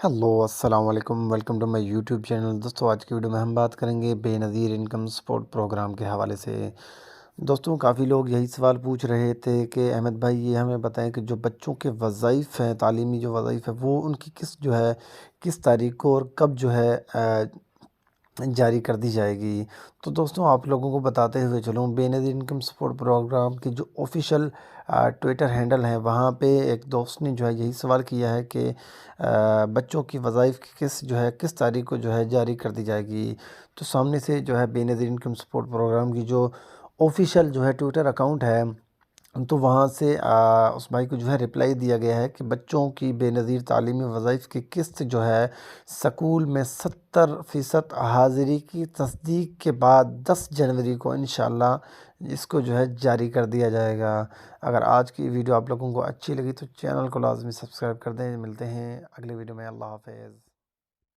Hello السلام علیکم، welcome to my YouTube channel. دوستوں آج کی ویڈیو میں ہم بات کریں گے بے نظیر انکم سپورٹ پروگرام کے حوالے سے۔ دوستوں کافی لوگ یہی سوال پوچھ رہے تھے کہ احمد بھائی یہ ہمیں بتائیں کہ جو بچوں کے وظائف ہیں، تعلیمی جو وظائف ہے وہ ان کی کس تاریخ کو اور کب جاری کر دی جائے گی۔ تو دوستوں آپ لوگوں کو بتاتے ہوئے چلوں، بے نظیر انکم سپورٹ پروگرام کی جو آفیشیل ٹویٹر ہینڈل ہے وہاں پہ ایک دوست نے یہی سوال کیا ہے کہ بچوں کی وظائف کی کس تاریخ کو جاری کر دی جائے گی۔ تو سامنے سے بے نظیر انکم سپورٹ پروگرام کی جو آفیشیل ٹویٹر اکاؤنٹ ہے، تو وہاں سے اس بھائی کو رپلائی دیا گیا ہے کہ بچوں کی بے نظیر تعلیمی وظائف کی قسط سکول میں 70% حاضری کی تصدیق کے بعد 10 جنوری کو انشاءاللہ اس کو جاری کر دیا جائے گا۔ اگر آج کی ویڈیو آپ لوگوں کو اچھی لگی تو چینل کو لازمی سبسکرائب کر دیں۔ ملتے ہیں اگلے ویڈیو میں، اللہ حافظ۔